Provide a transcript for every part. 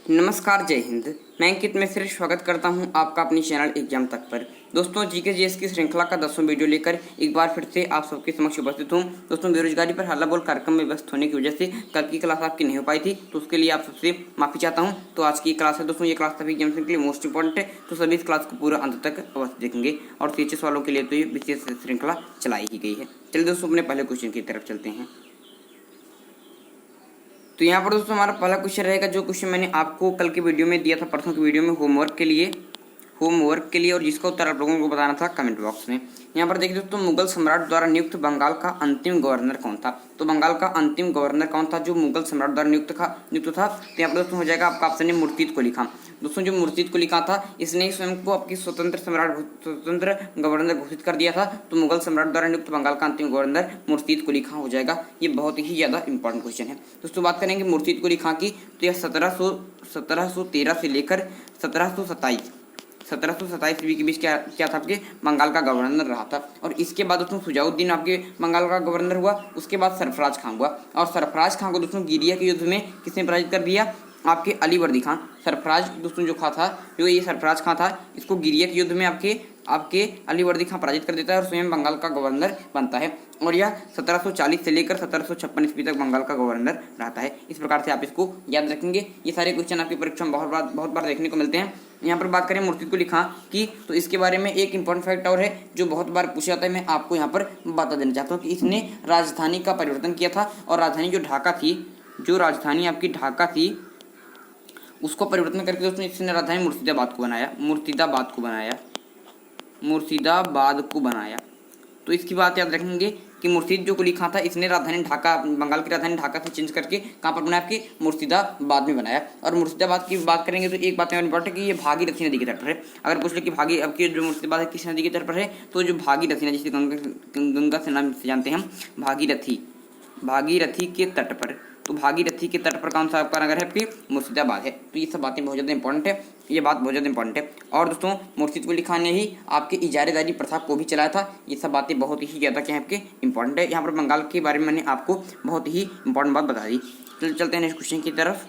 नमस्कार, जय हिंद। मैं अंकित मिश्र स्वागत करता हूं आपका अपनी चैनल एग्जाम तक पर। दोस्तों, जीके जीएस की श्रृंखला का 10वां वीडियो लेकर एक बार फिर से आप सबके समक्ष उपस्थित हूं। दोस्तों, बेरोजगारी पर हल्ला बोल कार्यक्रम में व्यस्त होने की वजह से कल की क्लास आपकी नहीं हो पाई थी, तो उसके लिए आप सबसे माफी चाहता हूं। तो आज की क्लास है दोस्तों, ये क्लास सभी एग्जाम के लिए मोस्ट इंपॉर्टेंट है, तो सभी इस क्लास को पूरा अंत तक अवश्य देखेंगे और सीएचएस वालों के लिए तो ये विशेष श्रृंखला चलाई ही गई है। चलिए दोस्तों, अपने पहले क्वेश्चन की तरफ चलते हैं। तो यहाँ पर दोस्तों हमारा पहला क्वेश्चन रहेगा, जो क्वेश्चन मैंने आपको कल की वीडियो में दिया था, परसों की वीडियो में होमवर्क के लिए और जिसका उत्तर आप लोगों को बताना था कमेंट बॉक्स में। यहाँ पर देखिए दोस्तों, मुगल सम्राट द्वारा नियुक्त बंगाल का अंतिम गवर्नर कौन था? तो बंगाल का अंतिम गवर्नर कौन था जो मुगल सम्राट द्वारा नियुक्त था? तो यहाँ पर दोस्तों हो जाएगा आपका ऑप्शन है मुर्शीद कुली खान। दोस्तों, जो मुर्शीद कुली खान था, इसने स्वयं को आपकी स्वतंत्र गवर्नर घोषित कर दिया था। तो मुगल सम्राट द्वारा नियुक्त बंगाल का अंतिम गवर्नर मुर्शीद कुली खान हो जाएगा। ये बहुत ही ज्यादा इंपॉर्टेंट क्वेश्चन है दोस्तों। बात करेंगे मुर्शीद कुली खान की, तो यह 1713 से लेकर 1727 ईस्वी के बीच क्या था, आपके बंगाल का गवर्नर रहा था। और इसके बाद दोस्तों सुजाउद्दीन आपके बंगाल का गवर्नर हुआ। उसके बाद सरफराज खान हुआ, और सरफराज खान को दोस्तों गिरिया के युद्ध में किसने पराजित कर दिया? आपके अलीवर्दी खान। सरफराज दोस्तों जो ये सरफराज खान था, इसको गिरिया के युद्ध में आपके अलीवर्दी खान पराजित कर देता है और स्वयं बंगाल का गवर्नर बनता है। और यह 1740 से लेकर 1756 ईस्वी तक बंगाल का गवर्नर रहता है। इस प्रकार से आप इसको याद रखेंगे। ये सारे क्वेश्चन आपकी परीक्षा में बहुत बार देखने को मिलते हैं। यहाँ पर बात करें मुर्शीद कुली खान की, तो इसके बारे में एक इंपॉर्टेंट फैक्ट और है जो बहुत बार पूछा जाता है। मैं आपको यहाँ पर बता देना चाहता हूँ कि इसने राजधानी का परिवर्तन किया था, और राजधानी जो राजधानी आपकी ढाका थी, उसको परिवर्तन करके दोस्तों इसने राजधानी मुर्शिदाबाद को बनाया। तो इसकी बात याद रखेंगे कि मुर्शीद जो कुली खान था, इसने राजधानी ढाका, बंगाल की राजधानी ढाका से चेंज करके कहाँ पर बनाया? आपकी मुर्शिदाबाद में बनाया। और मुर्शिदाबाद की बात करेंगे तो एक बात इंपॉर्टेंट है कि ये भागीरथी नदी के तट पर है। अगर पूछ ले कि आपकी जो मुर्शिदाबाद है किस नदी के तट पर है, तो जो भागीरथी नदी, जिसे गंगा से नाम से जानते हैं हम, भागीरथी के तट पर। तो भागीरथी के तट पर कौन सा आपका नगर है? आपकी मुर्शिदाबाद है। तो ये सब बातें बहुत ज़्यादा इंपॉर्टेंट है, ये बात बहुत ज़्यादा इंपॉर्टेंट है। और दोस्तों, मुर्शीद कुली खान ने ही आपके इजारेदारी प्रथा को भी चलाया था। ये सब बातें बहुत ही ज़्यादा क्या है आपके इंपॉर्टेंट है। यहाँ पर बंगाल के बारे में मैंने आपको बहुत ही इंपॉर्टेंट बात बता दी। चलते हैं नेक्स्ट क्वेश्चन की तरफ।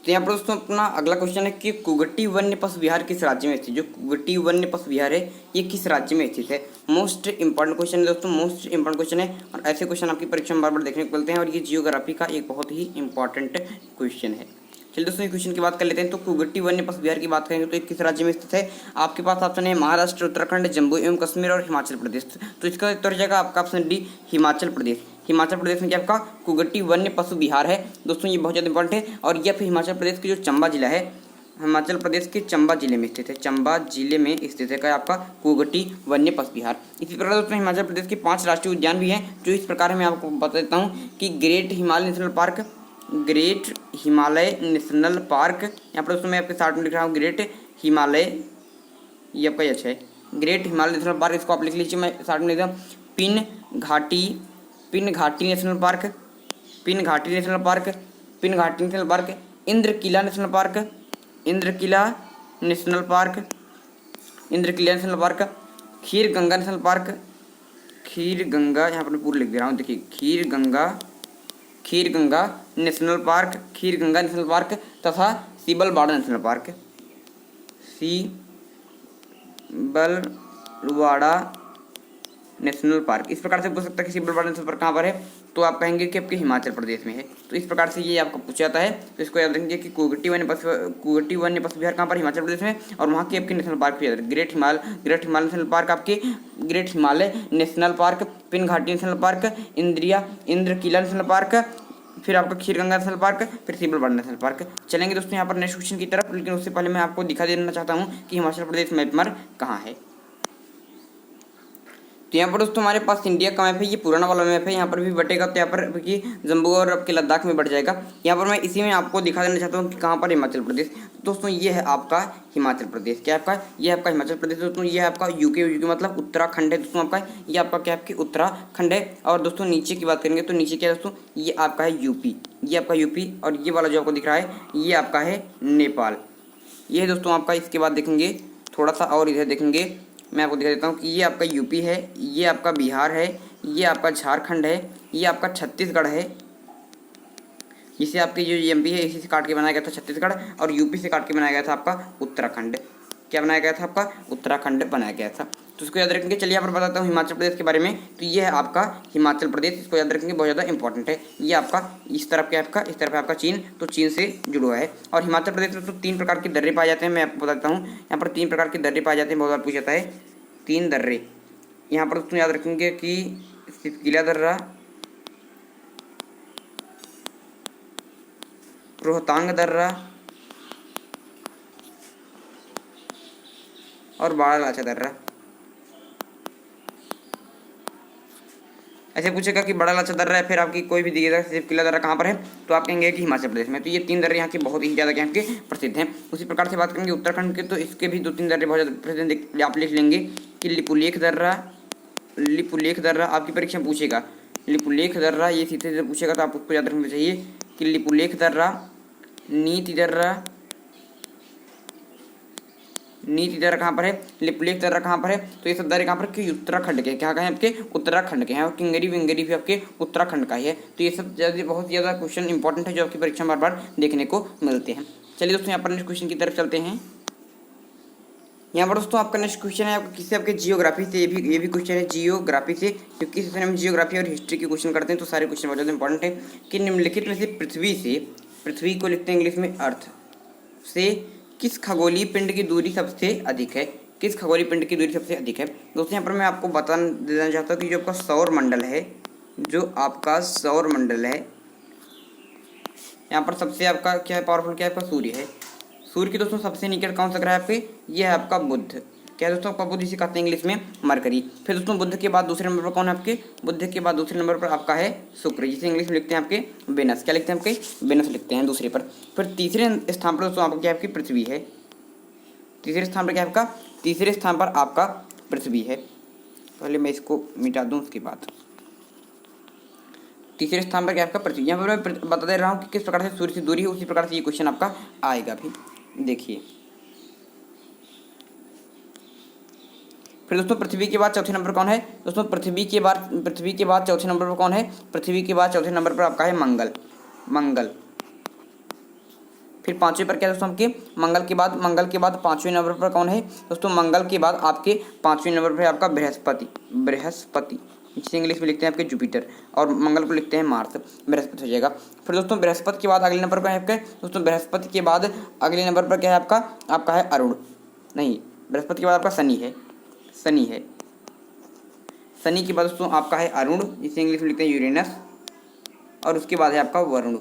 तो यहाँ पर दोस्तों अपना अगला क्वेश्चन है कि कुगटी वन्य पशु विहार किस राज्य में स्थित? जो कुगटी वन्य पशु विहार है, ये किस राज्य में स्थित है? मोस्ट इंपॉर्टेंट क्वेश्चन है दोस्तों, मोस्ट इंपॉर्टेंट क्वेश्चन है। और ऐसे क्वेश्चन आपकी परीक्षा में बार बार देखने को मिलते हैं, और ये जियोग्राफी का एक बहुत ही इंपॉर्टेंट क्वेश्चन है। चलिए दोस्तों, ये क्वेश्चन की बात कर लेते हैं। तो कुगटी वन्य पशु विहार की बात करेंगे तो ये किस राज्य में स्थित है? आपके पास ऑप्शन है महाराष्ट्र, उत्तराखंड, जम्मू एवं कश्मीर और हिमाचल प्रदेश। तो इसका उत्तर हो जाएगा आपका ऑप्शन डी, हिमाचल प्रदेश। हिमाचल प्रदेश में क्या आपका कुगटी वन्य पशु विहार है। दोस्तों, ये बहुत ज़्यादा इंपॉर्टेंट है। और यह फिर हिमाचल प्रदेश के जो चंबा जिला है, हिमाचल प्रदेश के चंबा जिले में स्थित है। चंबा जिले में स्थित है क्या आपका कुगटी वन्य पशु विहार। इसी प्रकार दोस्तों हिमाचल प्रदेश के 5 राष्ट्रीय उद्यान भी हैं, जो इस प्रकार मैं आपको बता देता हूँ कि ग्रेट हिमालय नेशनल पार्क, यहाँ पर दोस्तों मैं आपके साथ में लिख रहा हूँ ग्रेट हिमालय, ये आपका अच्छा है, ग्रेट हिमालय नेशनल पार्क, इसको आप लिख लीजिए, मैं साथ में लिख रहा हूँ। Pin Ghati national park, Indrakila national park, Kheer Ganga national park, यहाँ पर मैं पूरा लिख दे रहा हूँ, देखिए खीर गंगा नेशनल पार्क तथा सीबलवाड़ा नेशनल पार्क। इस प्रकार से पूछ सकता है कि सीबलवाड़ा नेशनल पार्क कहाँ पर है? तो आप कहेंगे कि आपके हिमाचल प्रदेश में है। तो इस प्रकार से ये आपको पूछा जाता है। तो इसको याद रखेंगे कि कुगटी वन्य पशु विहार कहाँ पर? हिमाचल प्रदेश में। और वहाँ की आपके नेशनल पार्क भी याद रखें, ग्रेट हिमालय नेशनल पार्क, आपके great Himalaya national park, Pin Ghati national park, Indrakila national park, फिर आपका खीर गंगा नेशनल पार्क, फिर सीबलवाड़ा नेशनल पार्क। चलेंगे दोस्तों यहाँ पर नेक्स्ट क्वेश्चन की तरफ, लेकिन उससे पहले मैं आपको दिखा देना चाहता हूँ कि हिमाचल प्रदेश मैप पर कहाँ है। तो यहाँ पर दोस्तों हमारे पास इंडिया का मैप है, ये पुराना वाला मैप है, यहाँ पर भी बटेगा, तो यहाँ पर कि जम्मू और आपके लद्दाख में बढ़ जाएगा। यहाँ पर मैं इसी में आपको दिखा देना चाहता हूँ कि कहाँ पर हिमाचल प्रदेश। दोस्तों ये है आपका हिमाचल प्रदेश, क्या आपका? ये आपका हिमाचल प्रदेश। दोस्तों ये है आपका यूके मतलब उत्तराखंड है दोस्तों आपका, ये आपका क्या आपकी उत्तराखंड है। और दोस्तों नीचे की बात करेंगे तो नीचे क्या है दोस्तों? ये आपका है यूपी, ये आपका यूपी, और ये वाला जो आपको दिख रहा है ये आपका है नेपाल। ये है दोस्तों आपका। इसके बाद देखेंगे थोड़ा सा और इधर देखेंगे, मैं आपको दिखा देता हूँ कि ये आपका यूपी है, ये आपका बिहार है, ये आपका झारखंड है, ये आपका छत्तीसगढ़ है, जिसे आपकी जो एमपी है इसी से काट के बनाया गया था छत्तीसगढ़, और यूपी से काट के बनाया गया था आपका उत्तराखंड। क्या बनाया गया था आपका? उत्तराखंड बनाया गया था। तो इसको याद रखेंगे। चलिए यहाँ पर बताता हूँ हिमाचल प्रदेश के बारे में। तो ये है आपका हिमाचल प्रदेश, इसको याद रखेंगे, बहुत ज़्यादा इंपॉर्टेंट है। ये आपका इस तरफ क्या है आपका, इस तरफ है आपका चीन, तो चीन से जुड़ा हुआ है। और हिमाचल प्रदेश में तो 3 प्रकार के दर्रे पाए जाते हैं। मैं आपको बताता हूँ, यहाँ पर 3 प्रकार के दर्रे पाए जाते हैं, बहुत बार पूछा जाता है 3 दर्रे। यहाँ पर दोस्तों याद रखेंगे कि सिपकिला दर्रा, रोहतांग दर्रा और बाड़ा लाचा दर्रा। ऐसे पूछेगा कि बड़ा लाचा दर्रा है, फिर आपकी कोई भी दिखेगा सिपकिला दर्रा कहाँ पर है, तो आप कहेंगे कि हिमाचल प्रदेश में। तो ये 3 दर्रे यहाँ के बहुत ही ज़्यादा यहाँ के प्रसिद्ध हैं। उसी प्रकार से बात करेंगे उत्तराखंड के, तो इसके भी 2-3 दर्रे बहुत ज़्यादा प्रसिद्ध आप लिख लेंगे कि लिपुलेख दर्रा, लिपुलेख दर्रा आपकी परीक्षा में पूछेगा। लिपुलेख दर्रा ये सीधे सीधे पूछेगा, तो आप उसको याद रखना चाहिए कि लिपुलेख दर्रा, नीति दर्रा, नीति दर्रा कहाँ पर है, लिपुलेख दर्रा कहाँ पर है, तो ये सब दर्रे कहाँ पर कि उत्तराखंड के, क्या कहें आपके उत्तराखंड के हैं। और किंगरी विंगरी भी आपके उत्तराखंड का ही है। तो ये सब बहुत ज़्यादा क्वेश्चन इंपॉर्टेंट है जो आपकी परीक्षा में बार बार देखने को मिलते हैं। चलिए दोस्तों यहाँ पर नेक्स्ट क्वेश्चन की तरफ चलते हैं। यहाँ पर दोस्तों आपका नेक्स्ट क्वेश्चन है आपका किससे, आपके जियोग्राफी से। ये भी क्वेश्चन है जियोग्राफी से, क्योंकि इस हम जियोग्राफी और हिस्ट्री के क्वेश्चन करते हैं, तो सारे क्वेश्चन बहुत ज़्यादा इंपॉर्टेंट है। कि निम्नलिखित में से पृथ्वी को लिखते हैं इंग्लिश में अर्थ से किस खगोलीय पिंड की दूरी सबसे अधिक है? किस खगोलीय पिंड की दूरी सबसे अधिक है? दोस्तों यहाँ पर मैं आपको बता देना चाहता हूँ कि जो आपका सौर मंडल है, जो आपका सौर मंडल है, यहाँ पर सबसे आपका क्या है, पावरफुल क्या है आपका सूर्य है। सूर्य की दोस्तों सबसे निकट कौन सा ग्रह है आपके? ये है आपका बुध। क्या है दोस्तों आपका बुध, इसे कहते हैं इंग्लिश में मरकरी। फिर दोस्तों बुध के बाद दूसरे नंबर पर कौन है आपके? बुध के बाद दूसरे नंबर पर आपका है शुक्र, जिसे इंग्लिश में लिखते हैं आपके वेनस। क्या लिखते हैं आपके? वेनस लिखते हैं दूसरे पर। फिर तीसरे स्थान पर दोस्तों आपका क्या है आपकी पृथ्वी है। तीसरे स्थान पर क्या है आपका? तीसरे स्थान पर आपका पृथ्वी है। पहले मैं इसको मिटा दूँ, उसके बाद तीसरे स्थान पर क्या आपका पृथ्वी। यहाँ पर मैं बता दे रहा हूँ कि किस प्रकार से सूर्य से दूरी है, उसी प्रकार से ये क्वेश्चन आपका आएगा भी। देखिए फिर दोस्तों पृथ्वी के बाद चौथे नंबर कौन है? दोस्तों पृथ्वी के बाद चौथे नंबर पर कौन है? पृथ्वी के बाद चौथे नंबर पर आपका है मंगल। फिर 5वें पर क्या दोस्तों आपके? मंगल के बाद 5वें नंबर पर कौन है दोस्तों? मंगल के बाद आपके 5वें नंबर पर आपका बृहस्पति, जिसे इंग्लिश में लिखते हैं आपके जुपिटर, और मंगल को लिखते हैं मार्स। बृहस्पति हो जाएगा। फिर दोस्तों बृहस्पति के बाद अगले नंबर पर है आपका दोस्तों, बृहस्पति के बाद अगले नंबर पर क्या है आपका है अरुण, नहीं, बृहस्पति के बाद आपका शनि है। शनि के बाद दोस्तों आपका है अरुण, जिसे इंग्लिश में लिखते हैं यूरेनस, और उसके बाद है आपका वरुण।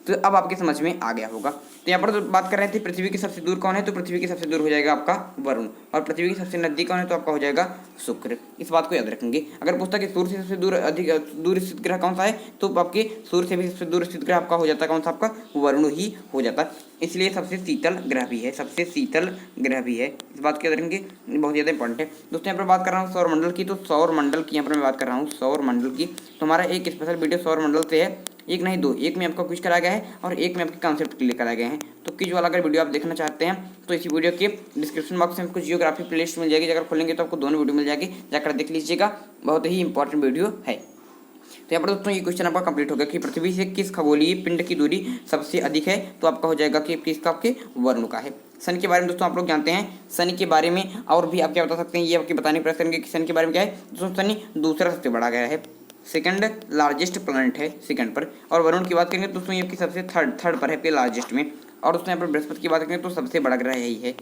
तो अब आपके समझ में आ गया होगा। तो यहाँ पर तो बात कर रहे थे पृथ्वी की सबसे दूर कौन है, तो पृथ्वी की सबसे दूर हो जाएगा आपका वरुण, और पृथ्वी की सबसे नजदीक कौन है, तो आपका हो जाएगा शुक्र। इस बात को याद रखेंगे। अगर पूछता कि सूर्य से सबसे दूर स्थित ग्रह कौन सा है, तो आपके सूर्य से भी सबसे दूर स्थित ग्रह आपका हो जाता है कौन सा, आपका वरुण ही हो जाता है। इसलिए सबसे शीतल ग्रह भी है, इस बात को याद रखेंगे, बहुत ज़्यादा इंपॉर्टेंट है। दोस्तों यहाँ पर बात कर रहा हूँ सौर मंडल की, तो सौर मंडल की यहाँ पर मैं बात कर रहा हूँ सौर मंडल की। तो हमारा एक स्पेशल वीडियो सौर मंडल से है, एक नहीं दो, एक में आपका क्विज कराया गया है और एक में आपके कॉन्सेप्ट क्लियर कराए गए हैं। तो क्विज वाला अगर वीडियो आप देखना चाहते हैं तो इसी वीडियो के डिस्क्रिप्शन बॉक्स में आपको जियोग्राफी प्लेलिस्ट मिल जाएगी, अगर खोलेंगे तो आपको दोनों वीडियो मिल जाएगी, जाकर देख लीजिएगा, बहुत ही इंपॉर्टेंट वीडियो है। तो यहाँ पर दोस्तों ये क्वेश्चन आपका कंप्लीट हो गया कि पृथ्वी से किस खगोलीय पिंड की दूरी सबसे अधिक है, तो आपका हो जाएगा कि किसका, आपके वरुण का है। शनि के बारे में दोस्तों आप लोग जानते हैं, शनि के बारे में और भी आप क्या बता सकते हैं, ये आपके बताने का प्रयास करेंगे कि शनि के बारे में क्या है। दोस्तों शनि दूसरा सबसे बड़ा ग्रह है, सेकंड लार्जेस्ट प्लैनेट है सेकंड पर, और वरुण की बात करेंगे तो दोस्तों ये आपकी सबसे थर्ड पर है पे लार्जेस्ट में। और दोस्तों यहाँ पर बृहस्पति की बात करेंगे तो सबसे बड़ा ग्रह यही है,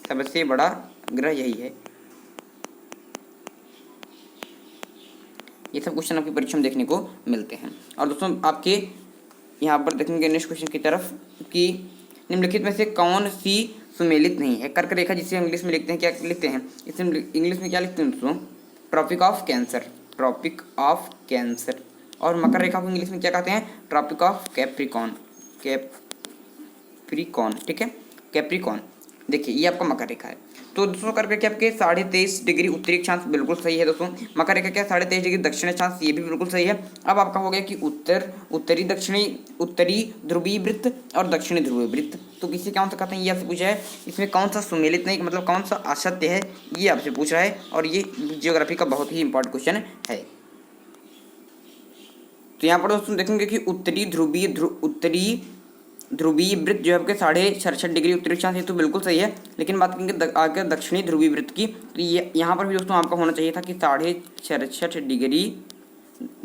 सबसे बड़ा ग्रह यही है। ये सब क्वेश्चन आपकी परीक्षा में देखने को मिलते हैं। और दोस्तों आपके यहाँ पर देखेंगे नेक्स्ट क्वेश्चन की तरफ कि निम्नलिखित में से कौन सी सुमेलित नहीं है। कर्क रेखा, जिसे इंग्लिश में लिखते हैं, क्या लिखते हैं इसमें इंग्लिश में क्या लिखते हैं दोस्तों? Tropic of cancer. और मकर रेखा को इंग्लिश में क्या कहते हैं? ट्रॉपिक ऑफ कैप्रिकॉन, ठीक है, कैप्रिकॉन। देखिए ये आपका मकर रेखा है। तो दोस्तों कर्क रेखा आपके 23.5 डिग्री उत्तरी अक्षांश बिल्कुल सही है दोस्तों। मकर रेखा क्या 23.5 डिग्री दक्षिण अक्षांश, ये भी बिल्कुल सही है। अब आपका हो गया कि उत्तरी ध्रुवीय वृत्त और दक्षिणी ध्रुवीय वृत्त, तो किसे कौन सा कहते हैं, ये आपसे पूछा है। इसमें कौन सा सुमेलित नहीं, मतलब कौन सा असत्य है, ये आपसे पूछ रहा है, और ये जियोग्राफी का बहुत ही इंपॉर्टेंट क्वेश्चन है। तो यहाँ पर दोस्तों देखेंगे कि उत्तरी ध्रुवीय वृत्त जो है आपके 66.5 डिग्री उत्तरी अक्षांश है, तो बिल्कुल सही है। लेकिन बात करेंगे आगे दक्षिणी ध्रुवीय वृत्त की, तो ये यहाँ पर भी दोस्तों आपका होना चाहिए था कि 66.5 डिग्री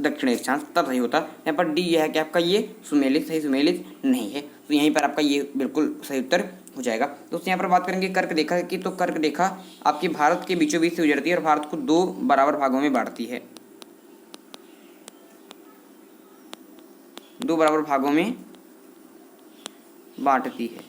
दक्षिणी अक्षांश, तब सही होता। यहाँ पर डी यह है कि आपका ये सुमेलित सही सुमेलित नहीं है, तो यहीं पर आपका ये बिल्कुल सही उत्तर हो जाएगा। दोस्तों यहाँ पर बात करेंगे कर्क रेखा की, तो कर्क रेखा आपके भारत के बीचों बीच से गुजरती है और भारत को 2 बराबर भागों में बांटती है, 2 बराबर भागों में बांटती है।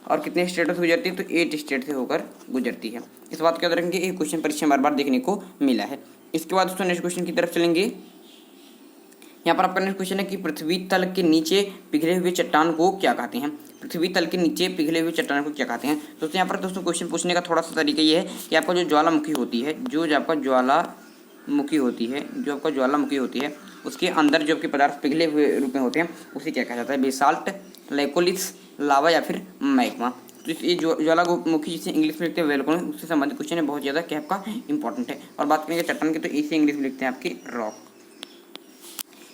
और कितने स्टेटों से गुजरती है, तो 8 स्टेट से होकर गुजरती है। इस बात को याद रखेंगे, एक क्वेश्चन परीक्षा में बार बार देखने को मिला है। इसके बाद दोस्तों नेक्स्ट क्वेश्चन की तरफ चलेंगे। यहाँ पर आपका नेक्स्ट क्वेश्चन है कि पृथ्वी तल के नीचे पिघले हुए चट्टान को क्या कहते हैं। पृथ्वी तल के नीचे पिघले हुए चट्टान को क्या कहते हैं। दोस्तों यहाँ पर दोस्तों क्वेश्चन पूछने का थोड़ा सा तरीका ये है कि आपका जो ज्वालामुखी होती है, जो आपका ज्वालामुखी होती है उसके अंदर जो आपके पदार्थ पिघले हुए रूप में होते हैं उसे क्या कहा जाता है। बेसाल्ट, लेकोलिथ्स, लावा या फिर मैग्मा। तो ये ज्वालामुखी जिसे इंग्लिश में लिखते हैं वेलकोन, उससे संबंधित क्वेश्चन है, बहुत ज़्यादा क्या आपका इंपॉर्टेंट है। और बात करेंगे चट्टान की, तो इसे इंग्लिश में लिखते हैं आपकी रॉक।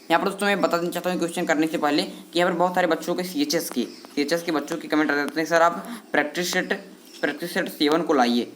यहाँ पर दोस्तों मैं बता देना चाहता हूँ क्वेश्चन करने से पहले कि यहाँ पर बहुत सारे बच्चों के CHS के बच्चों की कमेंट आ जाते हैं, सर आप प्रैक्टिस सेट 7 को लाइए,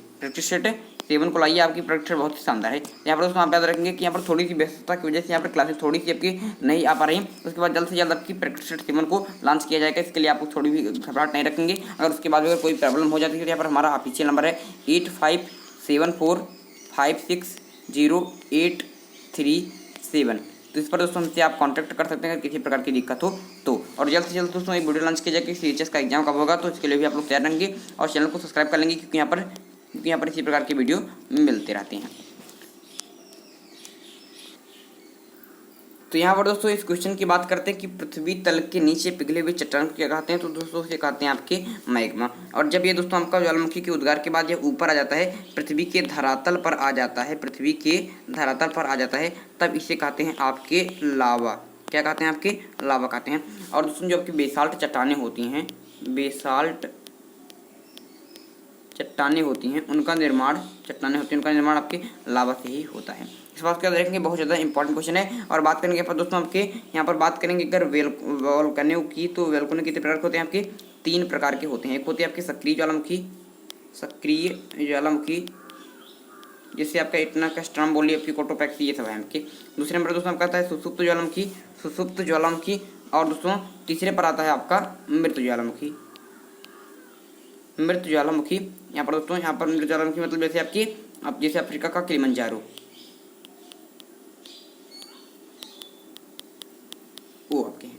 आपकी प्रैक्टिस बहुत ही शानदार है। यहाँ पर दोस्तों आप याद रखेंगे कि यहाँ पर थोड़ी सी व्यस्तता की वजह से यहाँ पर क्लासेस थोड़ी सी आपकी नहीं आ पा रही हैं। उसके बाद जल्द से जल्द आपकी प्रैक्टिस सेट 7 को लॉन्च किया जाएगा, इसके लिए आपको थोड़ी भी घबराहट नहीं रखेंगे। अगर उसके बाद अगर कोई प्रॉब्लम हो जाती है तो यहाँ पर हमारा ऑफिशियल नंबर है 8574560837। तो इस पर दोस्तों हमसे आप कांटेक्ट कर सकते हैं अगर किसी प्रकार की दिक्कत हो तो। और जल्द से जल्द दोस्तों एक वीडियो लॉन्च किया जाए कि CHS का एग्जाम कब होगा, तो इसके लिए भी आप लोग तैयार रहेंगे और चैनल को सब्सक्राइब कर लेंगे, क्योंकि यहाँ पर इसी प्रकार की वीडियो मिलते रहते हैं। तो यहाँ पर दोस्तों इस क्वेश्चन की बात करते हैं कि पृथ्वी तल के नीचे पिघले हुए चट्टान को क्या कहते हैं, तो दोस्तों इसे कहते हैं आपके मैग्मा। और जब ये दोस्तों आपका ज्वालामुखी के उद्गार के बाद यह ऊपर आ जाता है, पृथ्वी के धरातल पर आ जाता है, तब इसे कहते हैं आपके लावा। क्या कहते हैं, आपके लावा कहते हैं। और दोस्तों जो आपकी बेसाल्ट चट्टानें होती हैं, उनका निर्माण आपके लावा से ही होता है। इस बात का देखेंगे, बहुत ज़्यादा इंपॉर्टेंट क्वेश्चन है। और बात करेंगे पर दोस्तों आपके यहाँ पर बात करेंगे अगर वोल्केनो की, तो वोल्केनो कितने प्रकार के होते हैं, आपके 3 प्रकार के होते हैं। एक होती है आपकी सक्रिय ज्वालामुखी जैसे आपका इतना का स्ट्रम्बोली, आपकी कोटोपैक्सी, ये सब है आपके। दूसरे नंबर दोस्तों आपका आता है सुसुप्त ज्वालामुखी। और दोस्तों तीसरे पर आता है आपका मृत ज्वालामुखी। यहाँ पर दोस्तों मृत ज्वालामुखी मतलब जैसे जैसे अफ्रीका का किलिमंजारो, वो आपके हैं।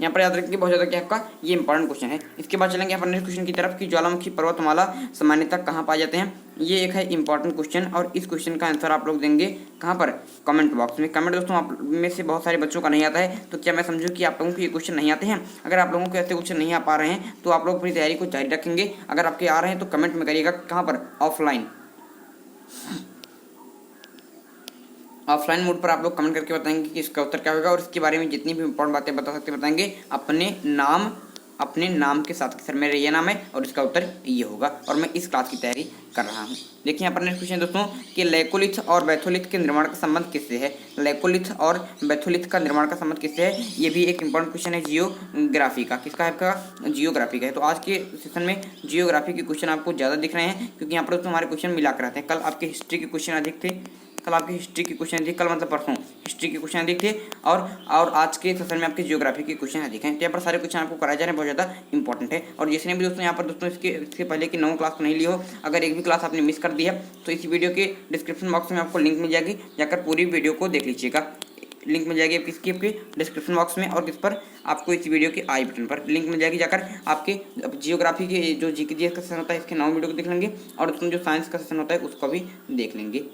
यहाँ पर याद रखिए, बहुत ज़्यादा क्या आपका ये इंपॉर्टेंट क्वेश्चन है। इसके बाद चलेंगे अपन नेक्स्ट क्वेश्चन की तरफ कि ज्वालामुखी पर्वतमाला सामान्यतः कहाँ पाए जाते हैं। ये एक है इंपॉर्टेंट क्वेश्चन, और इस क्वेश्चन का आंसर आप लोग देंगे कहाँ पर, कमेंट बॉक्स में। कमेंट दोस्तों आप में से बहुत सारे बच्चों का नहीं आता है, तो क्या मैं समझूँ कि आप लोगों को ये क्वेश्चन नहीं आते हैं। अगर आप लोगों को ऐसे क्वेश्चन नहीं आ पा रहे हैं तो आप लोग अपनी तैयारी को जारी रखेंगे। अगर आपके आ रहे हैं तो कमेंट में करिएगा, कहाँ पर, ऑफलाइन मोड पर आप लोग कमेंट करके बताएंगे कि इसका उत्तर क्या होगा। और इसके बारे में जितनी भी इंपॉर्टेंट बातें बता सकते बताएंगे अपने नाम के साथ, सर मेरा ये नाम है और इसका उत्तर ये होगा और मैं इस क्लास की तैयारी कर रहा हूँ। देखिए यहाँ पर नेक्स्ट क्वेश्चन दोस्तों कि लेकोलिथ और बैथोलिथ के निर्माण का संबंध किससे है। लेकोलिथ और बैथोलिथ का निर्माण का संबंध किससे है, ये भी एक इंपॉर्टेंट क्वेश्चन है जियोग्राफी का। किसका है, आपका जियोग्राफी का है। तो आज के सेशन में जियोग्राफी के क्वेश्चन आपको ज़्यादा दिख रहे हैं, क्योंकि यहाँ पर दोस्तों हमारे क्वेश्चन मिला कर आते हैं। कल आपके हिस्ट्री के क्वेश्चन अधिक थे, कल मतलब परसों हिस्ट्री के क्वेश्चन अधिक थे, और आज के सेशन में आपके जियोग्राफी के क्वेश्चन अधिक हैं। तो यहाँ पर सारे क्वेश्चन आपको कराए जा रहे हैं, बहुत ज़्यादा इंपॉर्टेंट है। और जिसने भी दोस्तों यहाँ पर दोस्तों इसके पहले की 9 क्लास को नहीं ली हो, अगर एक भी क्लास आपने मिस कर दी है तो इस वीडियो के डिस्क्रिप्शन बॉक्स में आपको लिंक मिल जाएगी, जाकर पूरी वीडियो को देख लीजिएगा। लिंक मिल जाएगी किसकी, आपके डिस्क्रिप्शन बॉक्स में, और किस पर, आपको इस वीडियो के आई बटन पर लिंक मिल जाएगी। जाकर आपके जियोग्राफी के जो जीके का सेशन होता है इसके 9 वीडियो को देख लेंगे, और दोस्तों जो साइंस का सेशन होता है उसको भी देख लेंगे।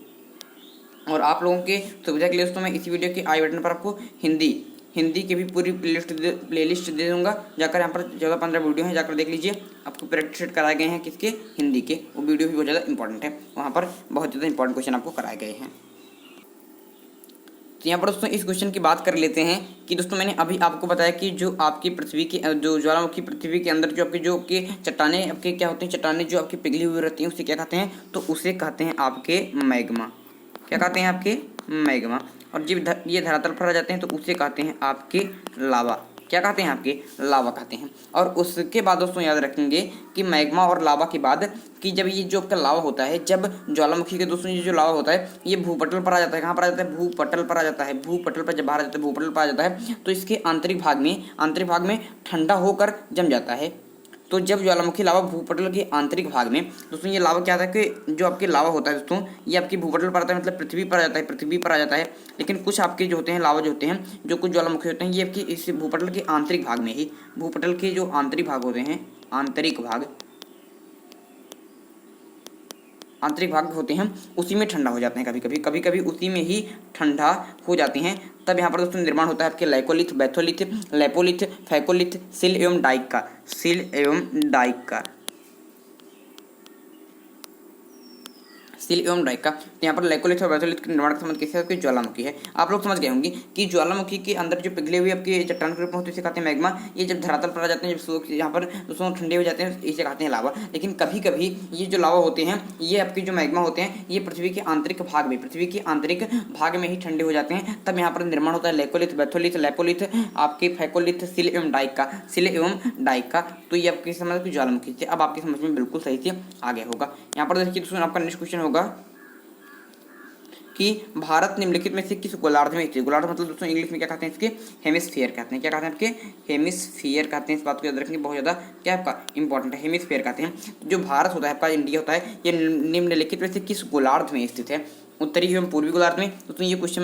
और आप लोगों के सुविधा के लिए दोस्तों मैं इस वीडियो के आई बटन पर आपको हिंदी की भी पूरी प्लेलिस्ट दे दूंगा। जाकर यहाँ पर 14-15 वीडियो हैं, जाकर देख लीजिए। आपको प्रैक्टिस कराए गए हैं किसके, हिंदी के, वो वीडियो भी बहुत ज़्यादा इंपॉर्टेंट है। वहाँ पर बहुत ज़्यादा इंपॉर्टेंट क्वेश्चन आपको कराए गए हैं। तो यहाँ पर दोस्तों इस क्वेश्चन की बात कर लेते हैं कि दोस्तों मैंने अभी आपको बताया कि जो आपकी पृथ्वी की जो ज्वालामुखी पृथ्वी के अंदर जो आपकी चट्टानें आपके क्या होते हैं, चट्टानें जो आपकी पिघली हुई रहती हैं उसे क्या कहते हैं, तो उसे कहते हैं आपके मैग्मा। क्या कहते हैं आपके मैग्मा। और जब ये धरातल पर आ जाते हैं तो उसे कहते हैं आपके लावा। क्या कहते हैं आपके लावा कहते हैं। और उसके बाद दोस्तों याद रखेंगे कि मैग्मा और लावा के बाद कि जब ये जो आपका लावा होता है, जब ज्वालामुखी के दोस्तों ये जो लावा होता है ये भूपटल पर आ जाता है। कहाँ पर आ जाता है? भूपटल पर आ जाता है। भूपटल पर जब बाहर आ जाता है, भूपटल पर आ जाता है तो इसके आंतरिक भाग में ठंडा होकर जम जाता है। तो जब ज्वालामुखी लावा भूपटल के आंतरिक भाग में दोस्तों, ये लावा क्या होता है कि जो आपके लावा होता है दोस्तों ये आपकी भूपटल पर आता है, मतलब पृथ्वी पर आ जाता है, पृथ्वी पर आ जाता है। लेकिन कुछ आपके जो होते हैं लावा जो होते हैं, जो कुछ ज्वालामुखी होते हैं, ये आपकी इस भूपटल के आंतरिक भाग में ही, भूपटल के जो आंतरिक भाग होते हैं, आंतरिक भाग होते हैं उसी में ठंडा हो जाते हैं। कभी कभी उसी में ही ठंडा हो जाते हैं। तब यहाँ पर दोस्तों निर्माण होता है आपके लाइकोलिथ, बैथोलिथ, लेपोलिथ, फैकोलिथ, सिल एवं डाइक का। तो यहाँ पर लाइकोलिथ और बैथोलिथ के निर्माण का संबंध किससे है? आपकी ज्वालामुखी है। आप लोग समझ गए होंगे कि ज्वालामुखी के अंदर जो पिघले हुए आपके चट्टान के रूप में होते हैं इसे कहते हैं मैग्मा। ये जब धरातल पर आ जाते हैं, जब यहाँ पर दोस्तों ठंडे हो जाते हैं, इसे कहते हैं लावा। लेकिन कभी कभी ये जो लावा होते हैं, ये आपके जो मैग्मा होते हैं, ये पृथ्वी के आंतरिक भाग में ही ठंडे हो जाते हैं। तब यहाँ पर निर्माण होता है लाइकोलिथ, बैथोलिथ, लेपोलिथ, आपके फैकोलिथ, सिल एवं डाइक का। तो ये आपकी समझ की ज्वालामुखी थी। अब आपकी समझ में बिल्कुल सही से आ गया होगा। यहाँ पर देखिए दोस्तों आपका नेक्स्ट क्वेश्चन होगा कि भारत निम्नलिखित में से किस गोलार्ध में स्थित? गोलार्ध मतलब दोस्तों इंग्लिश में क्या कहते हैं? इसके हेमिस्फीयर कहते हैं। क्या कहते हैं? आपके हेमिस्फीयर कहते हैं। इस बात को याद रखेंगे, बहुत ज़्यादा क्या आपका इंपॉर्टेंट है। हेमिस्फीयर कहते हैं। जो भारत होता है आपका, इंडिया होता है, ये निम्नलिखित में से किस गोलार्ध में स्थित है? उत्तरी एवं पूर्वी गोलार्ध में। दोस्तों ये क्वेश्चन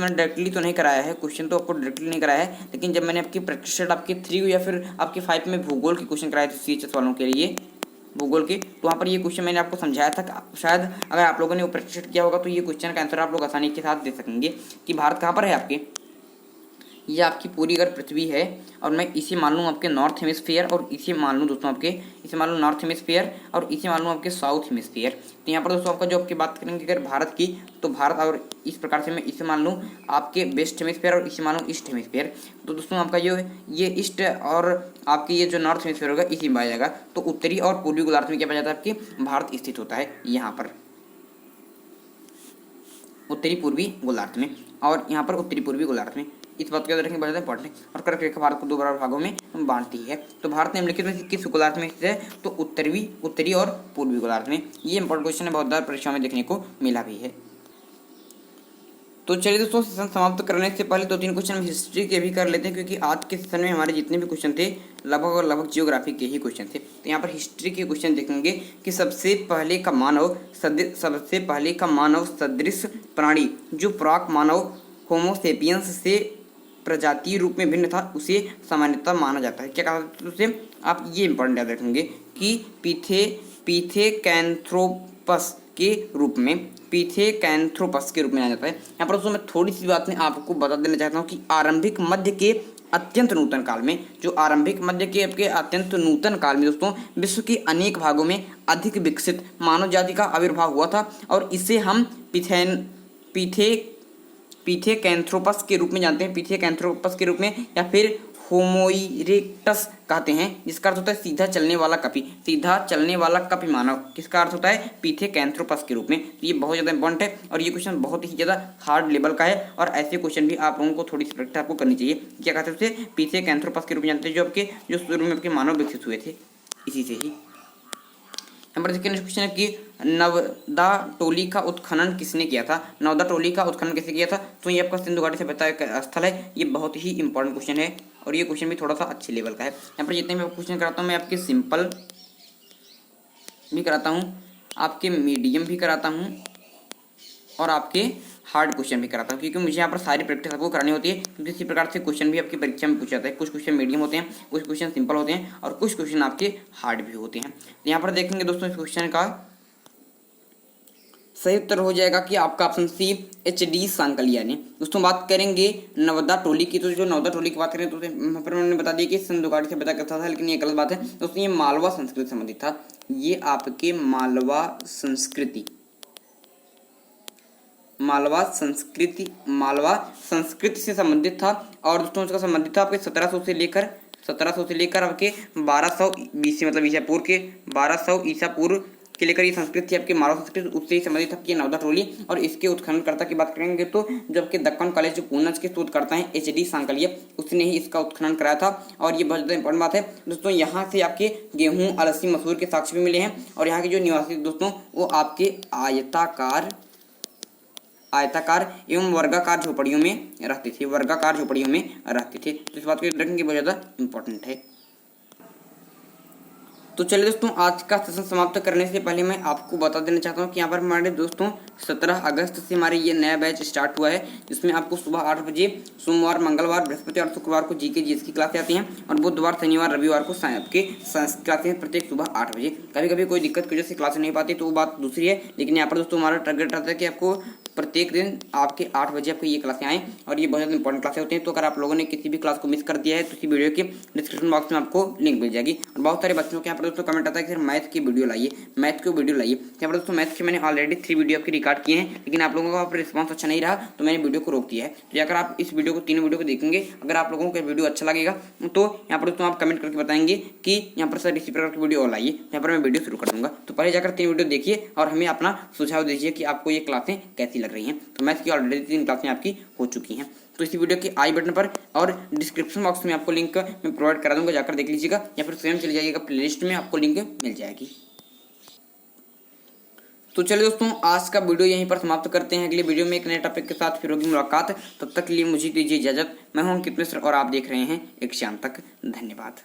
मैंने डायरेक्टली तो नहीं कराया है, क्वेश्चन तो आपको डायरेक्टली नहीं कराया है, लेकिन जब मैंने आपकी प्रैक्टिस सेट आपके 3 या फिर आपके 5 में भूगोल के क्वेश्चन कराए थे CHS वालों के लिए, भूगोल के, तो वहाँ पर ये क्वेश्चन मैंने आपको समझाया था। शायद अगर आप लोगों ने वो प्रैक्टिस किया होगा तो ये क्वेश्चन का आंसर आप लोग आसानी के साथ दे सकेंगे कि भारत कहाँ पर है आपके। ये आपकी पूरी अगर पृथ्वी है और मैं इसे मान लूँ आपके नॉर्थ हेमिस्फीयर, और इसे मान लूँ दोस्तों आपके, इसे मान लूँ नॉर्थ हेमिस्फीयर और इसे मान लूँ आपके साउथ हेमिस्फीयर। तो यहाँ पर दोस्तों आपका जो आपकी बात करेंगे अगर भारत की, तो भारत, और इस प्रकार से मैं इसे मान लूँ आपके वेस्ट हेमिस्फीयर और इसे मान लूँ ईस्ट हेमिस्फीयर। तो दोस्तों आपका जो ये ईस्ट और आपकी ये जो नॉर्थ हेमिस्फीयर होगा इसी में पाया जाएगा। तो उत्तरी और पूर्वी गोलार्ध में क्या पाया जाता है? आपकी भारत स्थित होता है यहाँ पर, उत्तरी पूर्वी गोलार्ध में, और यहाँ पर उत्तरी पूर्वी गोलार्ध में। इस बात को याद रखेंगे, बहुत ज़्यादा इंपॉर्टेंट है। और कर्क रेखा भारत को 2 बराबर भागों में बांटती है। तो भारत निम्नलिखित में किस गोलार्ध में स्थित है? तो उत्तरी और पूर्वी गोलार्ध में। ये इंपॉर्टेंट क्वेश्चन है, बहुत ज़्यादा परीक्षा में देखने को मिला भी है। तो चलिए दोस्तों सेशन समाप्त करने से पहले 2-3 क्वेश्चन हिस्ट्री के भी कर लेते हैं, क्योंकि आज के सेशन में हमारे जितने भी क्वेश्चन थे लगभग जियोग्राफी के ही क्वेश्चन थे। तो यहाँ पर हिस्ट्री के क्वेश्चन देखेंगे कि सबसे पहले का मानव सदृश प्राणी जो प्राक मानव होमोसेपियंस से प्रजातीय रूप में भिन्न था उसे सामान्यतः माना जाता है। क्या कहा जाता है उसे? आप ये इंपॉर्टेंट याद रखेंगे कि पिथेकैंथ्रोपस के रूप में जाना जाता है। यहाँ पर दोस्तों मैं थोड़ी सी बात में आपको बता देना चाहता हूँ कि आरंभिक मध्य के अत्यंत नूतन काल में, आपके अत्यंत नूतन काल में दोस्तों विश्व के अनेक भागों में अधिक विकसित मानव जाति का आविर्भाव हुआ था, और इसे हम पिथेकैंथ्रोपस के रूप में जानते हैं, पिथेकैंथ्रोपस के रूप में, या फिर होमो इरेक्टस कहते हैं, जिसका अर्थ होता है सीधा चलने वाला कपि मानव। किसका अर्थ होता है? पिथेकैंथ्रोपस के रूप में। तो ये बहुत ज़्यादा इंपॉर्टेंट है, और ये क्वेश्चन बहुत ही ज़्यादा हार्ड लेवल का है, और ऐसे क्वेश्चन भी आप लोगों को थोड़ी सी प्रैक्टिस आपको करनी चाहिए। क्या कहते हैं उसे? पिथेकैंथ्रोपस के रूप में जानते हैं, जो शुरू में आपके मानव विकसित हुए थे, इसी से ही। यहाँ पर देखिए नेक्स्ट क्वेश्चन है कि नवदा टोली का उत्खनन किसने किया था? नवदा टोली का उत्खनन किसने किया था? तो ये आपका सिंधु घाटी सभ्यता का स्थल है। ये बहुत ही इंपॉर्टेंट क्वेश्चन है, और ये क्वेश्चन भी थोड़ा सा अच्छे लेवल का है। यहाँ पर जितने मैं क्वेश्चन कराता हूँ, मैं आपके सिंपल भी कराता हूँ, आपके मीडियम भी कराता हूँ, और आपके हार्ड क्वेश्चन भी कराता हूँ, क्योंकि मुझे यहाँ पर सारी प्रैक्टिस आपको करानी होती है। क्योंकि इसी प्रकार से क्वेश्चन भी आपकी परीक्षा में पूछा जाता है। कुछ क्वेश्चन मीडियम होते हैं, कुछ क्वेश्चन सिंपल होते हैं, और कुछ क्वेश्चन आपके हार्ड भी होते हैं। तो यहाँ पर देखेंगे दोस्तों इस क्वेश्चन का सही उत्तर हो जाएगा कि आपका ऑप्शन सी HD सांकलिया ने। दोस्तों बात करेंगे नवदा टोली की, तो जो नवदा टोली की बात करें तो यहाँ पर मैंने बता दिया कि सिंधु घाटी सभ्यता का था, लेकिन ये गलत बात है दोस्तों। ये मालवा संस्कृति से संबंधित था। ये आपके मालवा संस्कृति से संबंधित था, और दोस्तों उसका संबंधित था आपके 1700 से लेकर आपके 1200 BC, मतलब ईसा पूर्व के 1200 ईसा पूर्व के लेकर ये संस्कृत थी आपकी मारव संस्कृत, उससे ही संबंधित आपकी नवदा टोली। और इसके उत्खननकर्ता की बात करेंगे तो जब कि दक्कन कॉलेज जो पूर्णज के शोधकर्ता हैं HD सांकलिया, उसने ही इसका उत्खनन कराया था। और ये बहुत ज़्यादा इंपॉर्टेंट बात है दोस्तों, यहाँ से आपके गेहूँ, अलसी, मसूर के साक्ष्य भी मिले हैं। और यहाँ के जो निवासी दोस्तों वो आपके आयताकार एवं वर्गाकार झोपड़ियों में रहते थे, वर्गाकार झोपड़ियों में रहते थे। तो इस बात को याद रखेंगे, बहुत ज़्यादा इंपॉर्टेंट है। तो चलिए दोस्तों, आज का सेशन समाप्त करने से पहले मैं आपको बता देना चाहता हूँ कि यहाँ पर हमारे दोस्तों 17 अगस्त से हमारे ये नया बैच स्टार्ट हुआ है, जिसमें आपको सुबह 8 बजे सोमवार, मंगलवार, बृहस्पतिवार और शुक्रवार को GK GS की क्लासें आती हैं। और बुधवार, शनिवार, रविवार को आपके साइंस की क्लासें प्रत्येक सुबह 8 बजे। कभी कभी कोई दिक्कत की वजह से क्लासें नहीं पाती तो वो बात दूसरी है, लेकिन यहाँ पर दोस्तों हमारा टारगेट रहता है कि आपको प्रत्येक दिन आपके 8 बजे आपको ये क्लासें आएँ। और ये बहुत ज़्यादा इंपॉर्टेंट क्लासें होती हैं। तो अगर आप लोगों ने किसी भी क्लास को मिस कर दिया है तो इसी वीडियो के डिस्क्रिप्शन बॉक्स में आपको लिंक मिल जाएगी। और बहुत सारे बच्चों के यहाँ पर दोस्तों कमेंट आता है कि सर मैथ की वीडियो लाइए, मैथ की वीडियो लाइए। यहाँ पर दोस्तों मैथ के मैंने ऑलरेडी 3 वीडियो आपकी रिकॉर्ड किए हैं, लेकिन आप लोगों का रिस्पॉन्स अच्छा नहीं रहा तो मैंने वीडियो को रोक दिया है। तो अगर आप इस वीडियो को 3 वीडियो को देखेंगे, अगर आप लोगों को वीडियो अच्छा लगेगा तो यहाँ पर दोस्तों आप कमेंट करके बताएंगे कि यहाँ पर सर इसी प्रकार की वीडियो और लाइए, यहाँ पर मैं वीडियो शुरू कर दूंगा। तो पहले जाकर 3 वीडियो देखिए और हमें अपना सुझाव दीजिए कि आपको ये क्लासें कैसी लग रही हैं। तो मैथ की ऑलरेडी 3 क्लासें आपकी हो चुकी हैं। तो इसी वीडियो के आई बटन पर और डिस्क्रिप्शन बॉक्स में आपको लिंक मैं प्रोवाइड करा दूंगा, जाकर देख लीजिएगा, या फिर स्वयं चले जाइएगा प्लेलिस्ट में, आपको लिंक मिल जाएगी। तो चलिए दोस्तों, आज का वीडियो यहीं पर समाप्त करते हैं। अगले वीडियो में एक नए टॉपिक के साथ फिर होगी मुलाकात। तब तक के लिए मुझे दीजिए इजाजत। मैं हूं अंकित मिश्र और आप देख रहे हैं एक शाम तक। धन्यवाद।